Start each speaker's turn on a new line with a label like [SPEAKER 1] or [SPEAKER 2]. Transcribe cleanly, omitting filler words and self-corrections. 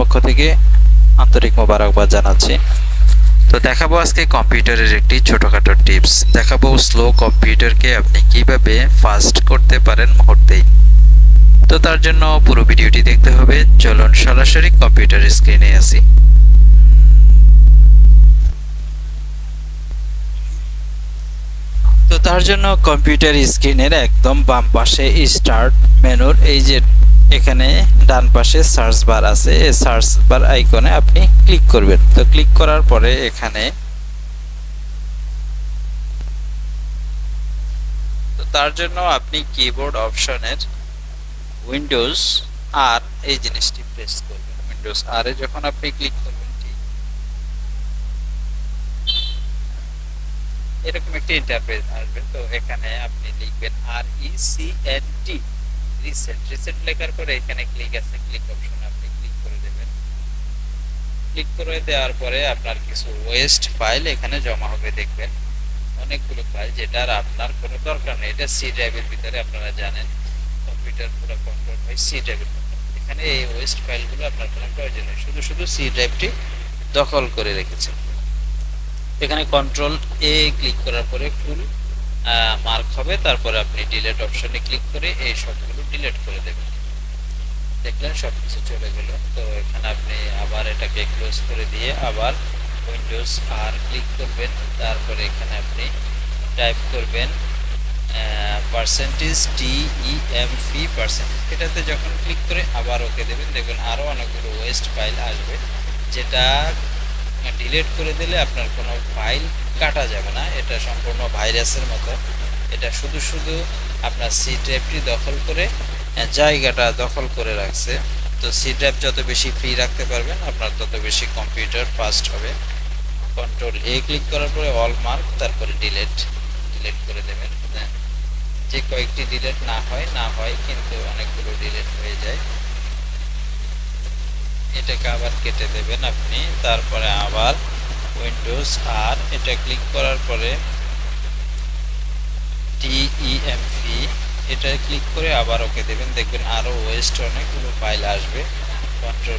[SPEAKER 1] পক্ষ থেকে আন্তরিক মোবারকবাদ জানাচ্ছি। তো দেখাবো আজকে কম্পিউটারের একটি ছোটখাটো টিপস। দেখাবো স্লো কম্পিউটারকে আপনি কিভাবে ফাস্ট করতে পারেন মুহূর্তেই। তো তার জন্য পুরো ভিডিওটি দেখতে হবে। চলুন সরাসরি কম্পিউটার স্ক্রিনে আসি। তো তার জন্য কম্পিউটার স্ক্রিনের একদম বাম পাশে স্টার্ট মেনুর এই যে এখানে ডান পাশে সার্চ বার আছে, এই সার্চ বার আইকনে আপনি ক্লিক করবেন। তো ক্লিক করার পরে এখানে তো তার জন্য আপনি কিবোর্ড অপশনের উইন্ডোজ আর এই জিনিসটি প্রেস করবেন। উইন্ডোজ আর এ যখন আপনি ক্লিক করবেন ঠিক এরকম একটি ইন্টারফেস আসবে। তো এখানে আপনি লিখবেন RECNT রিসেট। রিসেট লেখার পরে এখানে ক্লিক আছে, ক্লিক অপশনে আপনি ক্লিক করে দেবেন। ক্লিক করে দেওয়ার পরে আপনার কিছু ওয়েস্ট ফাইল এখানে জমা হবে। দেখবেন অনেকগুলো ফাইল যেটার আপনার কোনো দরকার নেই। এটা সি ড্রাইভের ভিতরে, আপনারা জানেন কম্পিউটার পুরো কন্ট্রোল হয় সি ড্রাইভের ভিতরে। এখানে এই ওয়েস্ট ফাইলগুলো আপনার কোনো প্রয়োজন নেই, শুধু শুধু সি ড্রাইভটি দখল করে রেখেছেন। এখানে কন্ট্রোল এ ক্লিক করার পরে ফুল মার্ক হবে, তারপরে আপনি ডিলিট অপশনে ক্লিক করে এই সবগুলো ডিলিট করে দেবেন। দেখলেন সবকিছু চলে গেল। তো এখানে আপনি আবার এটাকে ক্লোজ করে দিয়ে আবার উইন্ডোজ আর ক্লিক করবেন। তারপরে এখানে আপনি টাইপ করবেন %TEMP%। এটাতে যখন ক্লিক করে আবার ওকে দেবেন, দেখবেন আরও অনেকগুলো ওয়েস্ট ফাইল আসবে, যেটা ডিলিট করে দিলে আপনার কোনো ফাইল কাটা যাবে না। এটা সম্পূর্ণ ভাইরাসের মতো, এটা শুধু শুধু আপনার সি ড্রাইভটি দখল করে জায়গাটা দখল করে রাখছে। তো সি ড্রাইভ যত বেশি ফ্রি রাখতে পারবেন আপনার তত বেশি কম্পিউটার ফাস্ট হবে। কন্ট্রোল এ ক্লিক করার পরে অল মার্ক, তারপরে ডিলিট করে দেবেন। যে কয়েকটি ডিলিট না হয় কিন্তু অনেকগুলো ডিলিট হয়ে যায়, এটাকে আবার কেটে দেবেন আপনি। তারপরে আবার উইন্ডোজ আর এটা ক্লিক করার পরে TEMP এটা ক্লিক করে আবার ওকে দেবেন। দেখবেন আরো ওয়েস্ট অনেকগুলো ফাইল আসবে। কন্ট্রোল